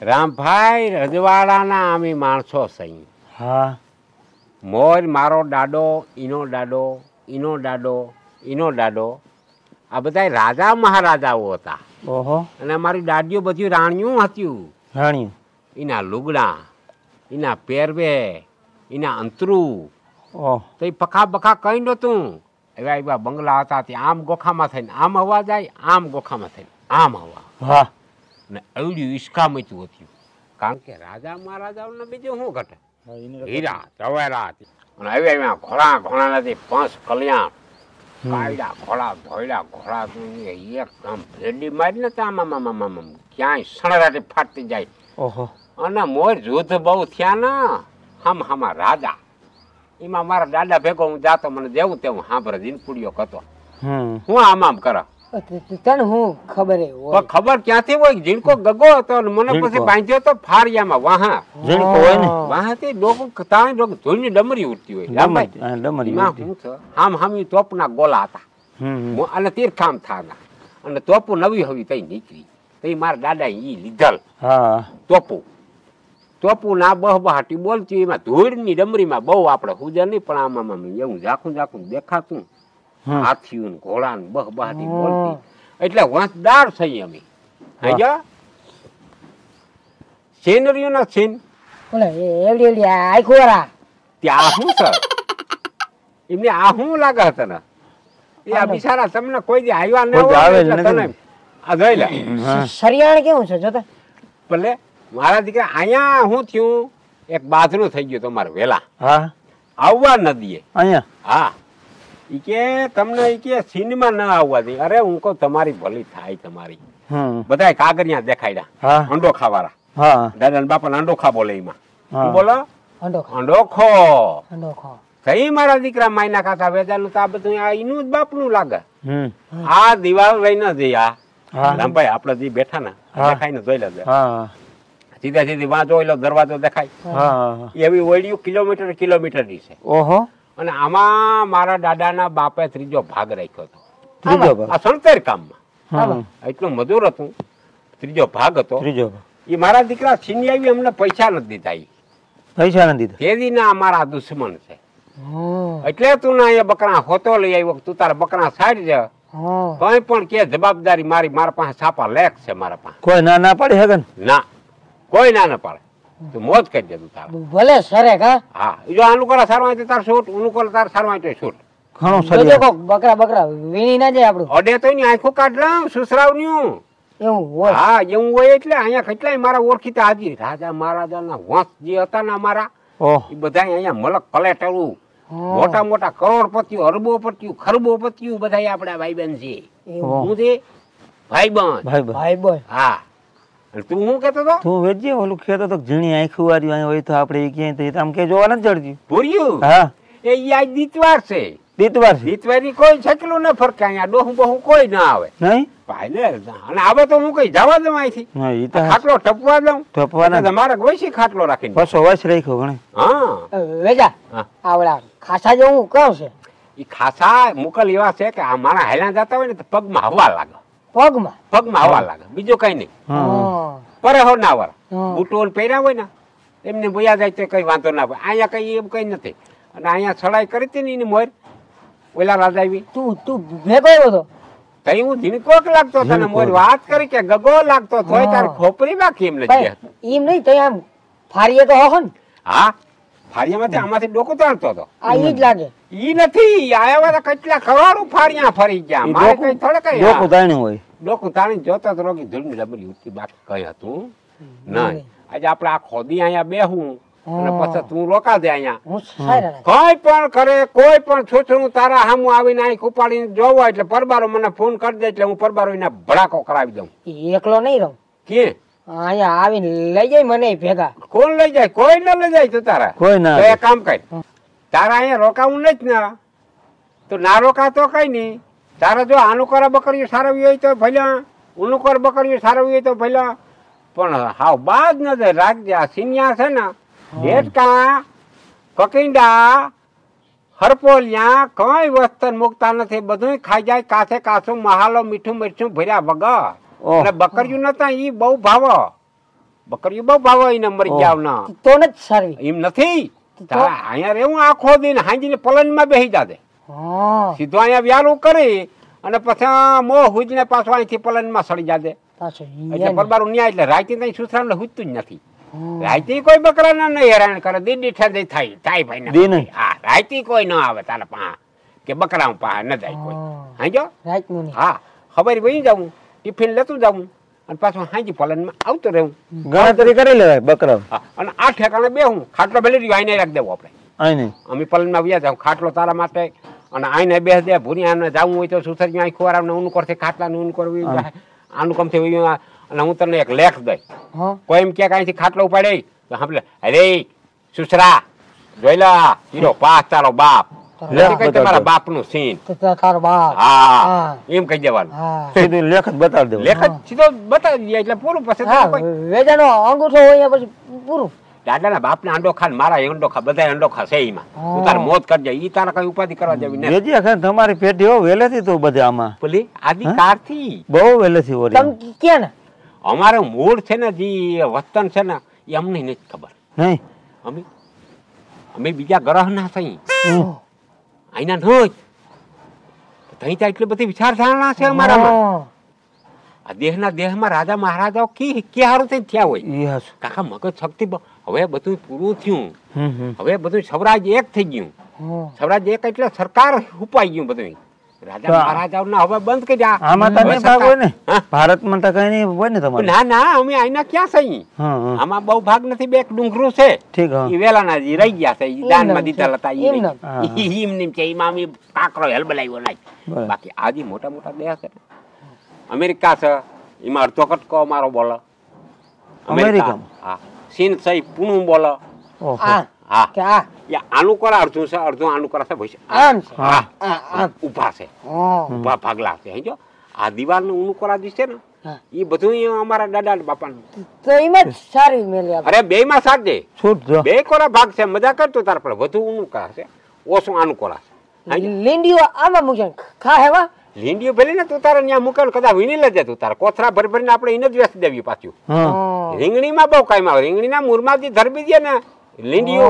રામભાઈ રજવાડાના અમે માણસો સહી. હા મોર મારો દાડો, ઈનો દાડો, ઈનો દાડો, ઈનો દાડો, આ બધા રાજા મહારાજાઓ હતા. ઓહો. અને અમારી દાદીઓ બધી રાણીઓ હતી. રાણીઓ? એના લુગડા, એના પહેરવે, એના અંતરું, ઓહ. તો એ પખા બખા કઈ નહોતું. એવા એવા બંગલા હતા. ત્યાં આમ ગોખામાં થઈને આમ હવા જાય, આમ ગોખામાં થઈને આમ હવા. હા. ને એવડું ઈસકામતું હતું. કારણ કે રાજા મહારાજાઓને બીજું શું ઘટે? હીરા જવેરાત. અને હવે એમાં ઘોડા ઘોડા નથી, 5 કલ્યાણ, કાયડા ઘોડા, ધોયડા ઘોડા, એક આમ ભેડી મારી ને આમ ક્યાંય સણરાટી ફાટતી જાય. ઓહો. અને મોર યુદ્ધ બહુ થયા ને હામાં રાજા. એમાં મારા દાદા ભેગો હું જાતો, મને જેવું તેવું સાંભળે જીનપુડીઓ કતો. હું આમ કરે તને હું ખબર ખબર ક્યાંથી હોય? જીણકો ગગો હતો મને પછી બાંધ્યો તો ફારિયામાં. વાહા જીણકો હોય ને વાહાથી ડોક તાણી ડોક ધોઈને ડમરી ઉઠતી હોય. ડમરી આમ હામી તોપના ગોલા હતા અને તીરખામ થાના. અને તોપુ નવી હવી તઈ નીકળી. તઈ મારા દાદા ઈ લીધલ તોપુ ના બહબહાટી બોલતી. એમાં ધૂળની ડમરીમાં બહુ આપણે હુજર નહીં, પણ આમાં એવું ઝાખું ઝાખું દેખાતું. હાથીયું ઘોડા ને બહબહાટી બોલતી. એટલે વાંચદાર થઈ અમે. સીનરીઓ ના સીન ત્યાં શું સર એમને આ શું લાગે હતા ને એ આ બિચારા તમને કોઈ દી આવ્યા ન હોય. આ જોઈ લે સરિયાણ કેવું છે જોતા. ભલે મારા દીકરા અહીંયા શું થયું, એક બાથરૂમ થઈ ગયું તમારે વેલા આવવા નદીએ અહીંયા. હા ઈ કે તમને ઈ કે સિનેમા ના આવવા દે. અરે હું કહું તમારી ભલી થાય તમારી. બધા કાગરિયા દેખાડ્યા અંડો ખાવાળા. દાદા ને બાપા અંડો ખા બોલે. એમાં બોલો અંડો ખો. કઈ મારા દીકરા માયના ખાતા વેદાનું તો આ બધું એનું જ બાપનું લાગે. આ દિવાળ લઈને જઈ આ રામભાઈ આપડે જે બેઠા ને દેખાય ને જોઈ લેજે. સીધા સીધી વાં જોઈ લો, દરવાજો દેખાય. એવી ઓળિયું કિલોમીટર ની છે. ઓહો. અને આમાં મારા દાદાના બાપે 3જો ભાગ રાખ્યો હતો. આ સણતર કામમાં એટલું મજૂર હતું. 3જો ભાગ હતો. એ મારા દીકરા છીની આવી અમને પૈસા નથી દીધા. પૈસા નથી દીધા તેદી ના અમારા દુશ્મન છે. એટલે તું ના અહીંયા બકરા હોતો લઈ આવ્યો. તું તારા બકરા સાઈડ જા. કઈ પણ કે જવાબદારી મારા પાસે છાપા લેખ છે. મારા પાસે કોઈ ના પાડે હે ના, કોઈ ના પાડે. તું મોજ કરી દે તું તારા. ભલે સરે હા જો આનું કરે સારું હોય તો તાર છૂટ, ઊનું કરે તાર સારું હોય તો છૂટ. ઘણો સરે બકરા વીણી ના જાય આપણું. અડે તો ની આંખો કાઢ લા સુસરાવન્યું એવું હોય. હા એવું હોય. એટલે અહીંયા કેટલાય મારા ઓળખીતા હાજી રાજા મહારાજાના વંશ જે હતા ને અમારા એ બધા અહીંયા મલક કલેક્ટરું મોટા મોટા કરોડપતિઓ, અરબોપતિઓ, ખરબોપતિઓ બધા આપડા ભાઈબંધ છે. હું છે ભાઈબંધ. હા તું શું કેતો તો? તું વેચજે ઓલું કેતો તો ઝીણી આંખું વાળી અહીંયા હોય તો આપણે ક્યાંય તો આમ કે જોવા નથી જડતી. પૂર્યું હા એ આજ દીતવાર છે. દીતવાર ની કોઈ છકલું ન ફરકે. અહીંયા ડોહું બહુ કોઈ ના આવે નહીં ભાઈ. અને આવે તો હું કઈ જવા દઉં અહીંથી. ખાટલો ટપવા દઉં. તમારે ગોઈસી ખાટલો રાખીને બસો વસ રાખ્યો ગણે. હા વેજા આવડા ખાસા જેવું કહું છે. એ ખાસા મુકલ એવા છે કે આ મારા હેલા જતા હોય ને તો પગમાં હવા લાગે. પગમાં હવા લાગે, બીજું કઈ નહીં. પરે હો ના વાર બુટોલ પહેર્યા હોય ને એમને બોયા જાય તો કઈ વાંધો ના હોય. અહીંયા કઈ એમ કઈ નથી. અને અહીંયા સડાઈ કરી હતી ને એની મોર ઓલા રાજા આવી. તું ભેગો આવ્યો હતો તઈ હું ઝીણકોક લાગતો તને મોર વાત કરી કે ગગો લાગતો તોય તાર ખોપરી બાકી એમ નથી. એમ નહીં તઈ આમ ફારીએ તો હો ને. હા ફારિયામાંથી આમાંથી ડોકો તાણતો હતો. આ ઈ જ લાગે. ઈ નથી આયા વાળા કેટલા કરોડો ફારિયા ફરી ગયા. મારે કઈ થોડે કઈ ડોકો તાણ્યું હોય. ડોકો તાણી જોતો તો રોગી ધૂળની ડબરી ઉઠી બાકી કઈ હતું નહીં. આજે આપણે આ ખોદી અહીંયા બેહું અને પછી તું રોકા દે અહીંયા. કોઈ પણ કરે, કોઈ પણ છોછરું તારા સામું આવીને આંખ ઉપાડીને જોવો એટલે પરબારો મને ફોન કરી દે એટલે હું પરબારો એના ભડાકો કરાવી દઉં. એકલો નહીં રહું કે અહીંયા આવીને લઈ જાય મને ભેગા. કોણ લઈ જાય? કોઈ ના લઈ જાય. તો તારા કોઈ ના. એક કામ કર, તારા અહીંયા રોકાવું નથી ને તો ના રોકા તો કઈ નઈ. તારા જો આનું કરા બકરીઓ સારવી હોય તો ભલે, ઊનું કર બકરીઓ સારવી હોય તો ભલે, પણ હાવ બાદ નજર રાખજે. આ સિનિયા છે ને ડેટકા કકિંડા હરપોલિયા કઈ વસ્તુ મૂકતા નથી, બધું ખાઈ જાય કાસે કાસું મહાલો મીઠું મીઠું ભર્યા વગર. અને બકરીયું નતા ઈ બહુ ભાવ, બકરીયું બહુ ભાવ એને મરી જાવ ના તો નથી સારી એમ નથી. અહીંયા રેવું આખો દિન હાંજીને પલન માં બેસી જાતે, સીધો અહીંયા વ્યાલું કરી અને પછી મોહ હુજને પાછો અહીંથી પલન માં સડી જાતે. એટલે પરબારું ન્યાય એટલે રાતે કઈ સુસરા હુજતું જ નથી. રાતે કોઈ બકરા ના નહીં હેરાન કરે, દીદી ઠેર થાય થાય ભાઈ ને. હા રાતે કોઈ ન આવે તારા પા કે બકરા પા ન જાય કોઈ. હાંજો હા ખબર વહી જવું, ટિફિન લેતું જવું અને પાછું હાંજી પલન માં આવતું રહેવું. ગણતરી કરી લેવાય બકરા. અને આ ઠેકાણે બેહું, ખાટલો ભલે રહ્યો આઈને રાખી દેવું આપણે. અમે પલન માં વ્યા જાવ, ખાટલો તારા માટે અને આઈને બેસ દે. ભૂરિયા જવું હોય તો સુસરી આખું વાર ઊન કરશે, ખાટલા ઊન કરવું આનું કમ થયું. અને હું તને એક લેખ દઈ, કોઈ એમ કે અહીંથી ખાટલો ઉપાડે તો સાંભળે, અરે સુસરા જોઈ લા હીરો પાસ તારો બાપ, તમારા બાપ નું સીન. હા એમ કહી દેવાનું, લેખ જ બતાવી દેવું. લેખ જ સીધો બતાવી દે એટલે પૂરું. પછી વેજાનો અંગૂઠો હોય પછી પૂરું. દાદા ના બાપ ને અંડો ખા, મારા અંડો ખા, બધા અંડો ખાશે. એમાં તું તારે મોત કરજે, ઈ તારા કઈ ઉપાધિ કરવા જેવી નહીં. તમારી પેઢી હો વેલેથી તો બધે આમાં પેલી આદિ કાર થી બહુ વેલેથી. તમે ક્યાં ને અમારું મૂળ છે ને જે વતન છે ને એ અમને નથી ખબર. નહીં અમે બીજા ગ્રહ ના થઈ, અહીંના ન તઈ ત્યાં એટલી બધી વિચારધારણા છે અમારામાં. આ દેહના દેહમાં રાજા મહારાજાઓ કે હારું થઈને થયા હોય. કાકા મગજ શક્તિ હવે બધું પૂરું થયું, હવે બધું સ્વરાજ એક થઈ ગયું. સ્વરાજ એક એટલે સરકાર ઉપાઈ ગયું બધું. રાજા મહારાજાઓ ના હવે બંધ કર્યા. આમાં તો નહીં ભાગ હોય ને, ભારતમાં તો કઈ નહીં હોય ને તમારે. ના ના અમે અહીંના ક્યાં સહી, આમાં બહુ ભાગ નથી. બે ડુંગરું છે એ વેલાના રહી ગયા છે, દાનમાં દીધા હતા એમ છે. એમાં અમે કાકરો હેલ બનાવ્યો નાખ. બાકી આજે મોટા મોટા દેશ છે, અમેરિકા છે એમાં અડધો કટકો અમારો બોલો. અમેરિકા હા, ચીન છે પૂણું બોલો. હા આનું કરા અડધું છે, અડધું આનું કરા છે ભાઈ. ઉભા છે, ઉભા ભાગલા છે. જો આ દિવાલ નું ઊનું કરા છે ને એ બધું અમારા દાદા બાપા નું. તો એમાં સારી મેલી. અરે બે માં સાથ દે, બે કોરા ભાગ છે. મજા કરતો તાર પર વધુ ઊનું કરા છે, ઓછું આનું કરા છે. લીંડીઓ આમાં મૂકે ખા હેવા. લીંડીઓ ભલે ને તું તારે ત્યાં મૂકે કદાચ વીણી લેજે. તું તારે કોથરા ભરી ભરીને આપણે એને જ વેચી દેવી પાછું. રીંગણી માં બહુ કાયમ આવે. રીંગણી ના મૂરમાં જે ધરબી દે ને લીંડીઓ,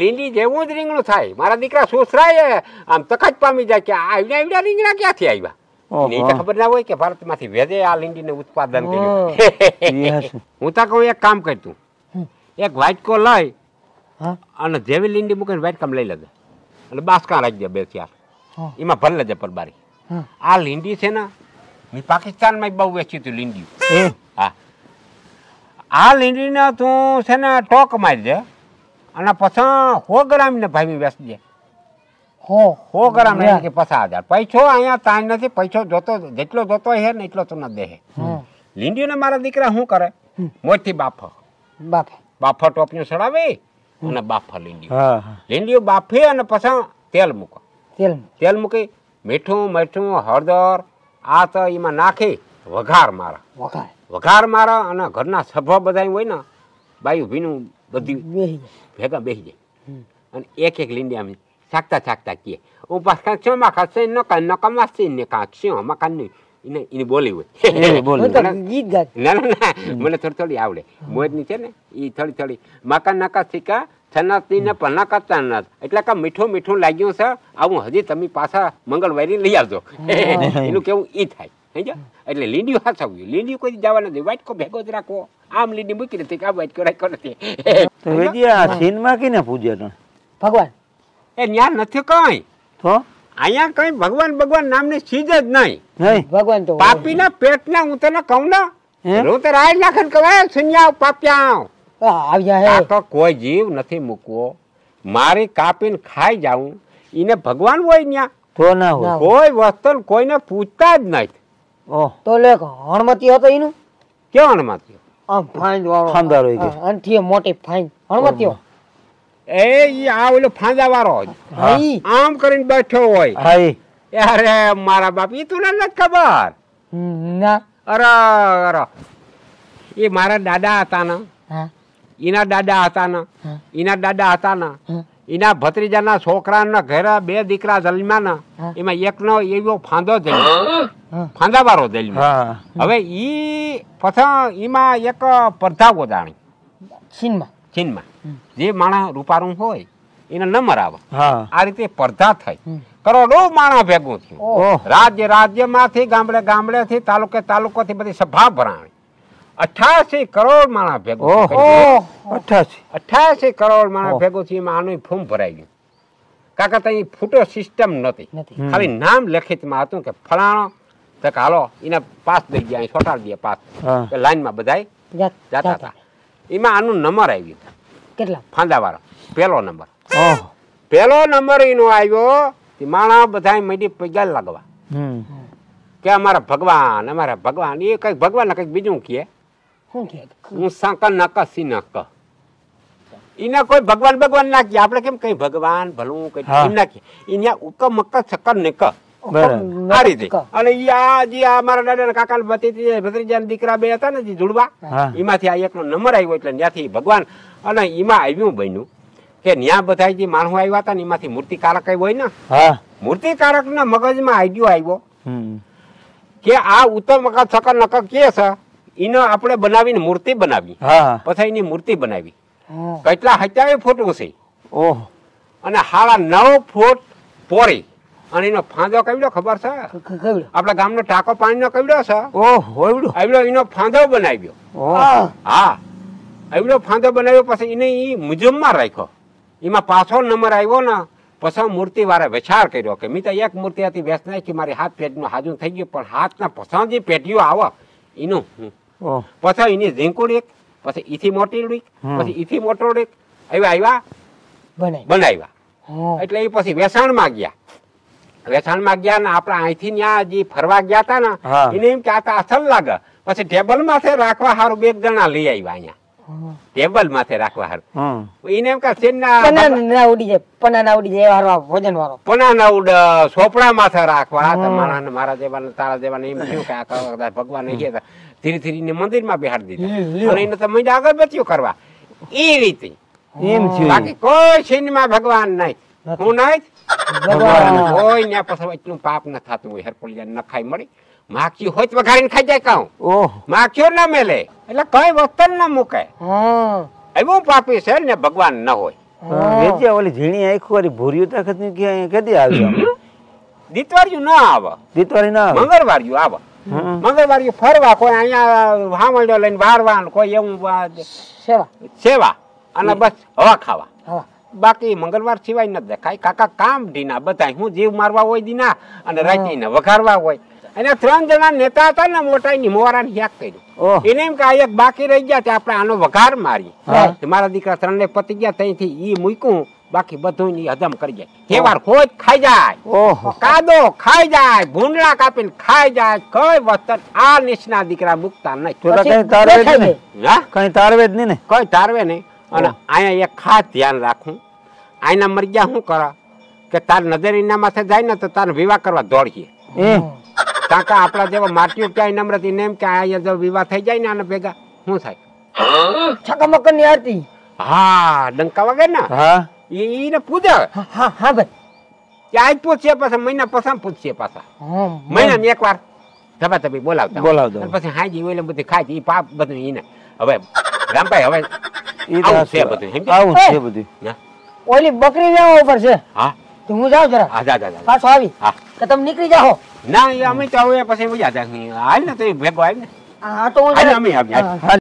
લીંડી જેવું જ રીંગણું થાય. મારા દીકરા સુસરાય આમ તકાજ પામી જાય કે આવડા આવડા રીંગણા ક્યાંથી આવ્યા. એને તો ખબર ના હોય કે ભારત માંથી વેદે આ લીંડી ને ઉત્પાદન કર્યું. હું તો કહું એક કામ કર, તું એક વાટકો લઈ અને જેવી લીંડી મૂકીને વાટકામ લઈ લેજે અને બાસકા રાખી દે 2-4, એમાં ભરી લેજે પરબારી. આ લીંડી છે ને મેં પાકિસ્તાન માં બહુ વેચી હતી લીંડી. હા આ લીંડી ને તું છે ને ટોક મારી દે અને પછી 100 ગ્રામ ને ભાઈ વેચી દે. 100 ગ્રામ ને કે 50,000. પૈસો અહીંયા તાણ નથી, પૈસો જોતો જેટલો જોતો હે ને એટલો તું ન દે. લીંડીઓ ને મારા દીકરા શું કરે, મોટી બાફા ટોપીઓ ચડાવે અને બાફા લીંડીઓ બાફે અને પછી તેલ મૂકો. તેલ મૂકી મીઠું મીઠું હળદર આ તો એમાં નાખી વઘાર મારા અને ઘરના સભા બધા હોય ને બાયું ભીનું બધી ભેગા બેસી જાય અને એક એક લીંડી આમ શાકતા શાકતા કીએ હું પાછા શું માં ખાશે નકામાશે ને કાંક શું મકાન નહીં એની બોલી હોય. ના ના મને થોડી થોડી આવડે. મોજની છે ને એ થોડી થોડી મકાન નકા શીખા સનાતી ને પણ કરતા નથી. એટલે કે મીઠું મીઠું લાગ્યું છે આવું હજી તમે પાછા મંગળવારે લઈ આવજો. એનું કેવું ઈ થાય. એટલે લીંડીઓ હાચવ્યું. લીંડીઓ કોઈ જવા નથી, વાટકો ભેગો જ રાખવો. આમ લીંડી મૂકી નથી કે આ વાટકો રાખ્યો નથી. ભગવાન એ ન્યા નથી કઈ તો અહીંયા કઈ ભગવાન નામની ચીજ જ નહીં. ભગવાન તો પાપી ના પેટ ના હું તને કહું ને હું તો રાજ નાખન કવાય સુન્યા પાપ્યા કોઈ જીવ નથી મૂકવો. મારી કાપીને ખાઈ જાઉં એને ભગવાન હોય ન્યા તો ના હોય. કોઈ વસ્તુ કોઈને પૂછતા જ નહીં. તો લે હણમતી હતો એનું કેવો હણમતી આમ ફાઈન વાળો ખાનદાર હોય કે અંઠીએ મોટી ફાઈન હણમતી એ આ ઓલો ફાંદા વાળો આમ કરીને બેઠો હોય. અરે મારા બાપ એ તું નથી ખબર. અરે એ મારા દાદા હતા ને, હા એના દાદા હતા ને, હા. એના દાદા હતા ને, હા. એના ભત્રીજાના છોકરાના ઘરે 2 દીકરા જન્મ્યા ને, હા. એમાં એકનો એવો ફાંદો જન્મ્યો, હા. ફાંદાવાળો જન્મ્યો. હા હવે ઈ પછી એમાં એક સ્પર્ધા ગોદાણી ચીનમાં ચીનમાં. જે માણસ રૂપારું હોય એના નંબર આવે. હા આ રીતે સ્પર્ધા થઈ, હમ. કરોડો માણસ ભેગું થયું. ઓહ રાજ્યમાંથી ગામડેથી તાલુકોથી બધી સભા ભરાણી. 88 કરોડ માણસ ભેગું ઓહ. થયું. 88 88 કરોડ માણસ ઓહ. ભેગું થયું. એમાં આનું ફોર્મ ભરાઈ ગયું. કાકા ત્યાં ફૂટો સિસ્ટમ નહોતી, નથી. હમ. ખાલી નામ લેખિતમાં હતું કે ફલાણો, તો કે હાલો એને પાસ દઈ ગયા, અહીં છોટાડી દે પાસ. હા કે લાઈનમાં બધાય જતા જાતા. હતા. એમાં આનું નંબર આવ્યું, કેટલા ફાંદાવાળો પહેલો નંબર. ઓહ પહેલો નંબર એનો આવ્યો. માણસ બધા મળી પૈગા લાગવા હમ કે અમારા ભગવાન એ કઈક ભગવાન કઈક બીજું કહે. શું કે હું સાંકર નાકા સી નાક એને કોઈ ભગવાન ના કહે. આપણે કેમ કઈ ભગવાન ભલું કઈ હા. એમ ના કહે. એને ઉક મક્ક ચક્કર ને ક બરાબર આ રીતે. અને ઈ આ જે અમારા દાદા કાકા ભત્રીજા દીકરા 2 હતા ને જે જુડવા, હા એમાંથી આ એકનો નંબર આવ્યો એટલે ત્યાંથી ભગવાન. અને એમાં આવ્યું બન્યું કે ત્યાં બધા જે માણસો આવ્યા હતા ને એમાંથી મૂર્તિકારક હોય ને, હા મૂર્તિકારક ના મગજમાં આઈડિયો આવ્યો હમ કે આ ઉત્તર મકા સકર નકર કે છે એને આપણે બનાવીને મૂર્તિ બનાવી. હા પછી એની મૂર્તિ બનાવી. હા. કેટલા 27 ફૂટ ઊંચી ઓહ અને 9.5 ફૂટ પોરી. અને એનો ફાંદો કવડો ખબર છે? કવડો આપણા ગામનો ટાંકો પાણીનો કવડો છે. ઓહ હોયડો આવડો એનો ફાંદો બનાવ્યો. ઓહ હા, આવડો ફાંદો બનાવ્યો. પછી એને એ મ્યુઝિયમમાં રાખ્યો. એમાં પાછો નંબર આવ્યો ને પછી મૂર્તિ વાળા વિચાર કર્યો કે મેં તો એક મૂર્તિ હતી વેચ નાખી, મારી હાથ પેટનું હાજુ થઈ ગયું, પણ હાથના પછી જે પેટીઓ આવે એનું ઓહ પછી એની ઝીંકુડી, પછી ઈથી મોટી રીક, હમ. પછી ઈથી મોટો રીક આવ્યા બનાવી બનાવ્યા. હા. એટલે એ પછી વેચાણમાં ગયા ને આપણે અહીંથી ત્યાં જે ફરવા ગયા હતા ને હા. એને એમ કે આ તો અસલ લાગે. પછી ટેબલ માથે રાખવા સારું 2 જણા લઈ આવ્યા અહીંયા. હા. ટેબલ માથે રાખવા સારું. હમ એને એમ કે શેરના પના ના ઉડી જાય, પના ના ઉડી જાય એવા હારવા ભોજન વાળો. પના ના ઉડ સોપડા માથે રાખવા. તમારા મારા જેવા તારા જેવા એમ થયું કે આ કદાચ ભગવાન નહીં છે. ધીરે ધીરે મંદિરમાં બેહાડી દીધા અને એને તો મજા અગરબત્તીઓ કરવા એ રીતે. એમ છે બાકી કોઈ સિનેમા ભગવાન નહીં. હું નહીં ભગવાન. કોઈ ને પછી એટલું પાપ ન થતું હોય. હરપોલિયા ન ખાઈ મળી માખી હોય તો વઘારીને ખાઈ જાય કાઉ. ઓહ માખીઓ ના મેલે એટલે કઈ વસ્તુ ના મૂકે. હા. એવું પાપી છે ને ભગવાન ન હોય. વેજ્યા ઓલી ઝીણી આખું વાળી ભૂર્યું તાકત ની ક્યાં કદી આવી આમ? દીતવારિયું ના આવે, દીતવારી ના આવે મંગળવારિયું આવે. હમ. મંગળવારિયું ફરવા કોઈ અહીંયા હામળો લઈને વારવાન કોઈ એવું સેવા સેવા અને બસ હવા ખાવા. હા. બાકી મંગળવાર સિવાય ન દેખાય. કાકા કામ ઢીના બધા હું જીવ મારવા હોય દીના અને રાતે વઘારવા હોય. અને 3 જણા નેતા હતા ને મોટા ની મોરાને યાક કર્યું. ઓહ એને એમ કે આ એક બાકી રહી ગયા તે આપણે આનો વઘાર મારી. હા. મારા દીકરા 3 ને પતી ગયા ત્યાંથી ઈ મૂક્યું. બાકી બધું ઈ હજમ કરી જાય. તહેવાર ખોજ ખાઈ જાય, ઓહ કાદો ખાઈ જાય, ભૂંડલા કાપીને ખાઈ જાય. કઈ વસ્તુ આ નીચના દીકરા મુકતા નહીં. તો કઈ તારવે જ દેખાય નહીં હા, કઈ તારવે જ નહીં ને કોઈ તારવે નહીં. અને અહીંયા એક ખાસ ધ્યાન રાખું. આઈના મરી ગયા શું કરે કે તાર નજર એના માથે જાય ને તો તાર વિવાહ કરવા દોડીએ. એમ કાકા આપણા જેવા માટીઓ ક્યાંય નમ્રત એને એમ કે અહીંયા જો વિવાહ થઈ જાય ને આને ભેગા શું થાય? છકમકર ની આરતી. હા, ડંકા વાગે ને હા એને પૂજે. હા હા હા ભાઈ. ત્યાં જ પૂછીએ પાછા મહિના પછી પૂછીએ પાછા. હા. મહિનામાં એકવાર ધબાધબી બોલાવતા બોલાવતા. અને પછી હાજી ઓલે બધું ખાય છે. ઈ પાપ બધું એને હવે રામભાઈ હવે ઈ તો આવું છે સાચી બધું. વાત. આવું છે બધું હા ઓલી બકરી વેવા ઉપર છે હા તો હું જાઉં જરા હા, જા જા જા. પાછો આવી હા કે તમે નીકળી જાઓ. ના એ અમે તો હવે પછી મજા જાય. હાલ ને તો એ ભેગો આવી ને હા તો હું હાલ જરા અમે આવીએ. હા.